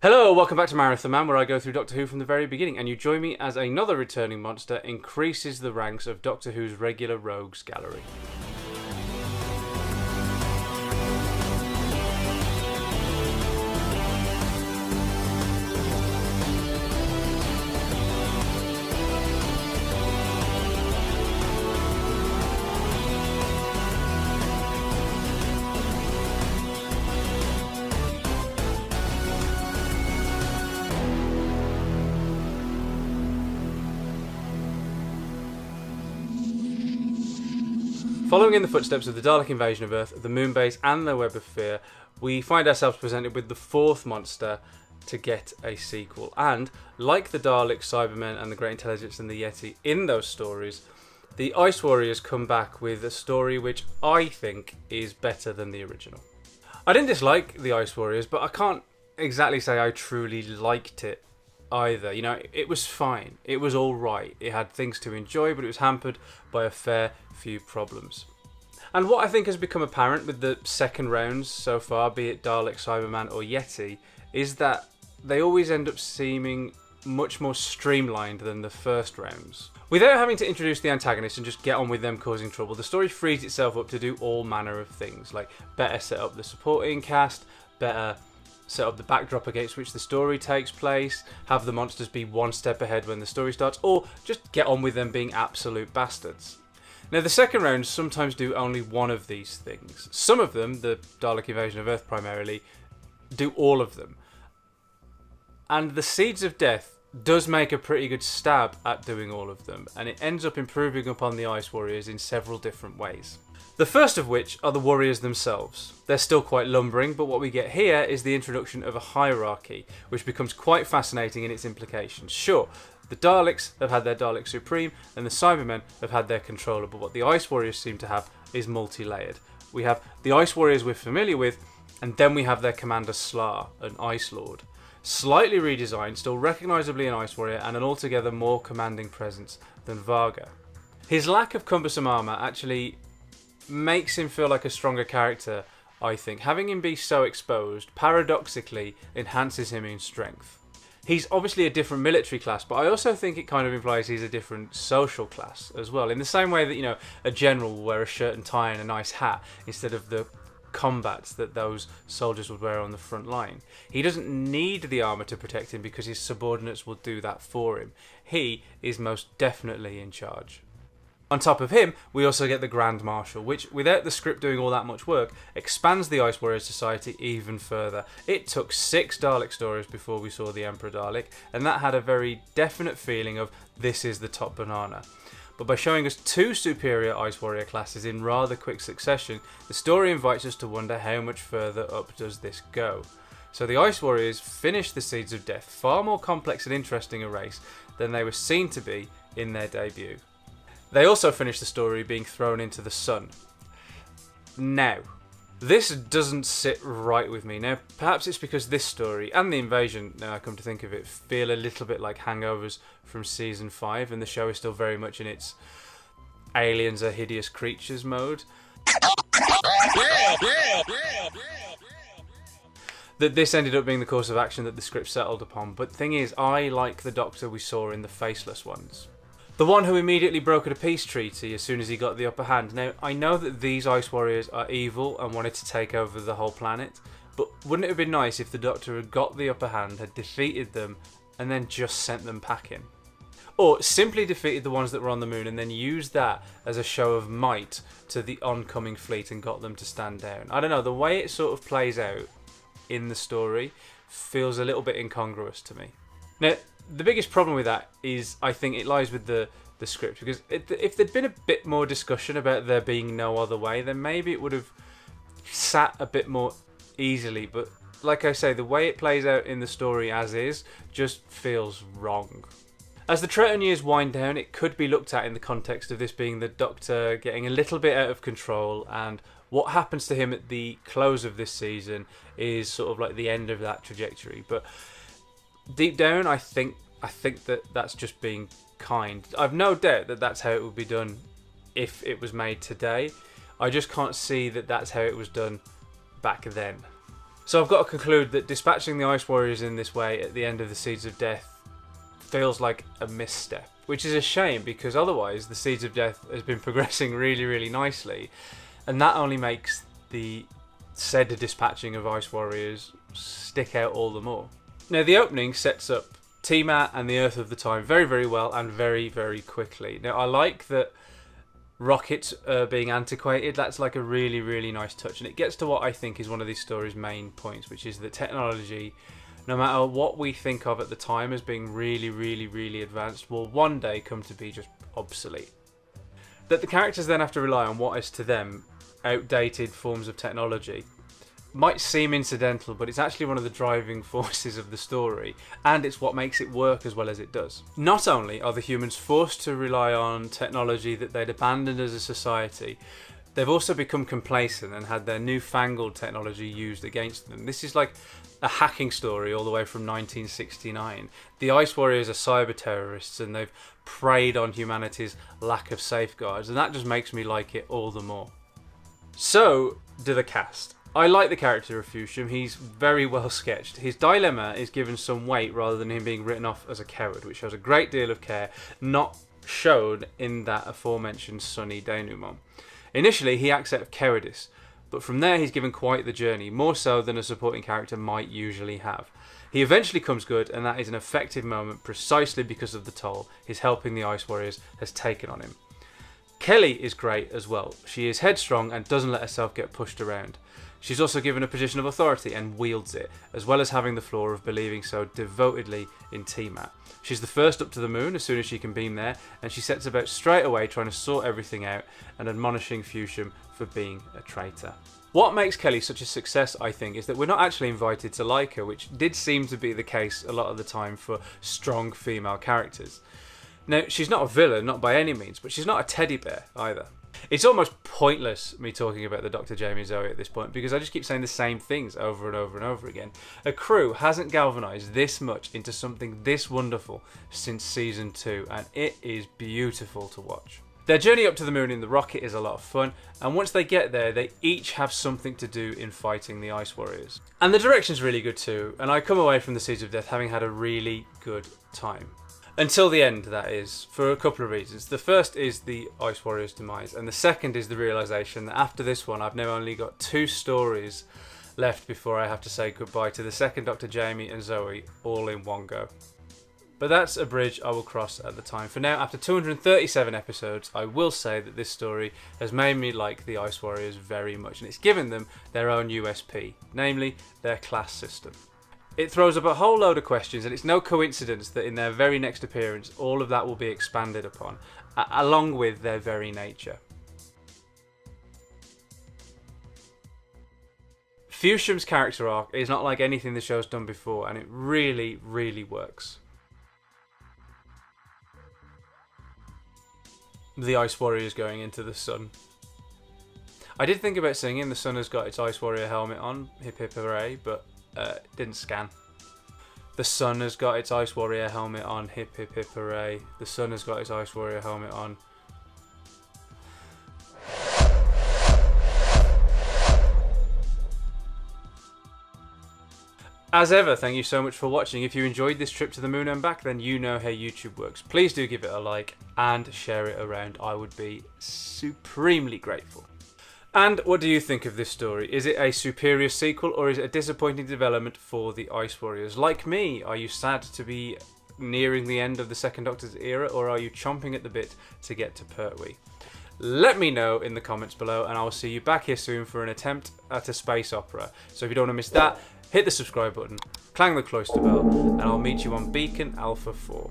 Hello, welcome back to Marathon Man, where I go through Doctor Who from the very beginning, and you join me as another returning monster increases the ranks of Doctor Who's regular rogues gallery. Following in the footsteps of the Dalek invasion of Earth, the Moon Base and the Web of Fear, we find ourselves presented with the fourth monster to get a sequel. And, like the Daleks, Cybermen and the Great Intelligence and the Yeti in those stories, the Ice Warriors come back with a story which I think is better than the original. I didn't dislike the Ice Warriors, but I can't exactly say I truly liked it either. You know, it was fine. It was alright. It had things to enjoy, but it was hampered by a fair few problems. And what I think has become apparent with the second rounds so far, be it Dalek, Cyberman or Yeti, is that they always end up seeming much more streamlined than the first rounds. Without having to introduce the antagonists and just get on with them causing trouble, the story frees itself up to do all manner of things, like better set up the supporting cast, better set up the backdrop against which the story takes place, have the monsters be one step ahead when the story starts, or just get on with them being absolute bastards. Now, the second rounds sometimes do only one of these things. Some of them, the Dalek invasion of Earth primarily, do all of them. And the Seeds of Death does make a pretty good stab at doing all of them, and it ends up improving upon the Ice Warriors in several different ways. The first of which are the warriors themselves. They're still quite lumbering, but what we get here is the introduction of a hierarchy, which becomes quite fascinating in its implications. Sure, the Daleks have had their Dalek Supreme, and the Cybermen have had their Controller, but what the Ice Warriors seem to have is multi-layered. We have the Ice Warriors we're familiar with, and then we have their Commander Slar, an Ice Lord. Slightly redesigned, still recognisably an Ice Warrior, and an altogether more commanding presence than Varga. His lack of cumbersome armour actually makes him feel like a stronger character, I think. Having him be so exposed, paradoxically, enhances him in strength. He's obviously a different military class, but I also think it kind of implies he's a different social class as well. In the same way that, you know, a general will wear a shirt and tie and a nice hat instead of the combats that those soldiers would wear on the front line. He doesn't need the armour to protect him because his subordinates will do that for him. He is most definitely in charge. On top of him, we also get the Grand Marshal, which, without the script doing all that much work, expands the Ice Warrior Society even further. It took 6 Dalek stories before we saw the Emperor Dalek, and that had a very definite feeling of this is the top banana. But by showing us 2 superior Ice Warrior classes in rather quick succession, the story invites us to wonder how much further up does this go. So the Ice Warriors finished the Seeds of Death far more complex and interesting a race than they were seen to be in their debut. They also finished the story being thrown into the sun. Now, this doesn't sit right with me. Now, perhaps it's because this story, and the invasion, now I come to think of it, feel a little bit like hangovers from Season 5, and the show is still very much in its aliens are hideous creatures mode. That this ended up being the course of action that the script settled upon, but the thing is, I like the Doctor we saw in the Faceless ones. The one who immediately brokered a peace treaty as soon as he got the upper hand. Now, I know that these Ice Warriors are evil and wanted to take over the whole planet, but wouldn't it have been nice if the Doctor had got the upper hand, had defeated them, and then just sent them packing? Or simply defeated the ones that were on the moon and then used that as a show of might to the oncoming fleet and got them to stand down. I don't know, the way it sort of plays out in the story feels a little bit incongruous to me. Now, the biggest problem with that is, I think, it lies with the script, because if there'd been a bit more discussion about there being no other way, then maybe it would have sat a bit more easily, but like I say, the way it plays out in the story as is just feels wrong. As the Triton years wind down, it could be looked at in the context of this being the Doctor getting a little bit out of control, and what happens to him at the close of this season is sort of like the end of that trajectory. But deep down, I think that that's just being kind. I've no doubt that that's how it would be done if it was made today. I just can't see that that's how it was done back then. So I've got to conclude that dispatching the Ice Warriors in this way at the end of the Seeds of Death feels like a misstep, which is a shame because otherwise the Seeds of Death has been progressing really, really nicely, and that only makes the said dispatching of Ice Warriors stick out all the more. Now the opening sets up Tiamat and the Earth of the Time very, very well and very, very quickly. Now I like that rockets being antiquated. That's like a really, really nice touch, and it gets to what I think is one of this story's main points, which is that technology, no matter what we think of at the time as being really, really, really advanced, will one day come to be just obsolete. That the characters then have to rely on what is to them outdated forms of technology might seem incidental, but it's actually one of the driving forces of the story, and it's what makes it work as well as it does. Not only are the humans forced to rely on technology that they'd abandoned as a society, they've also become complacent and had their newfangled technology used against them. This is like a hacking story all the way from 1969. The Ice Warriors are cyber terrorists and they've preyed on humanity's lack of safeguards, and that just makes me like it all the more. So, do the cast. I like the character of Fusham. He's very well sketched. His dilemma is given some weight rather than him being written off as a coward, which shows a great deal of care not shown in that aforementioned sunny denouement. Initially, he acts out of cowardice, but from there he's given quite the journey, more so than a supporting character might usually have. He eventually comes good, and that is an effective moment precisely because of the toll his helping the Ice Warriors has taken on him. Kelly is great as well. She is headstrong and doesn't let herself get pushed around. She's also given a position of authority and wields it, as well as having the flaw of believing so devotedly in Tiamat. She's the first up to the moon as soon as she can beam there, and she sets about straight away trying to sort everything out and admonishing Fusham for being a traitor. What makes Kelly such a success, I think, is that we're not actually invited to like her, which did seem to be the case a lot of the time for strong female characters. Now, she's not a villain, not by any means, but she's not a teddy bear either. It's almost pointless me talking about the Dr. Jamie Zoe at this point because I just keep saying the same things over and over and over again. A crew hasn't galvanised this much into something this wonderful since season 2, and it is beautiful to watch. Their journey up to the moon in the rocket is a lot of fun, and once they get there, they each have something to do in fighting the Ice Warriors. And the direction's really good too, and I come away from the Seeds of Death having had a really good time. Until the end, that is, for a couple of reasons. The first is the Ice Warriors' demise, and the second is the realisation that after this one, I've now only got 2 stories left before I have to say goodbye to the second Dr. Jamie and Zoe all in one go. But that's a bridge I will cross at the time. For now, after 237 episodes, I will say that this story has made me like the Ice Warriors very much, and it's given them their own USP, namely their class system. It throws up a whole load of questions, and it's no coincidence that in their very next appearance, all of that will be expanded upon, along with their very nature. Fusham's character arc is not like anything the show's done before, and it really, really works. The Ice Warriors going into the sun. I did think about singing "The Sun Has Got Its Ice Warrior Helmet On," hip hip hooray, but it didn't scan. The sun has got its Ice Warrior helmet on, hip hip hip hooray. The sun has got its Ice Warrior helmet on. As ever, thank you so much for watching. If you enjoyed this trip to the moon and back, then you know how YouTube works. Please do give it a like and share it around. I would be supremely grateful. And what do you think of this story? Is it a superior sequel, or is it a disappointing development for the Ice Warriors? Like me, are you sad to be nearing the end of the Second Doctor's era, or are you chomping at the bit to get to Pertwee? Let me know in the comments below, and I will see you back here soon for an attempt at a space opera. So if you don't want to miss that, hit the subscribe button, clang the cloister bell, and I'll meet you on Beacon Alpha 4.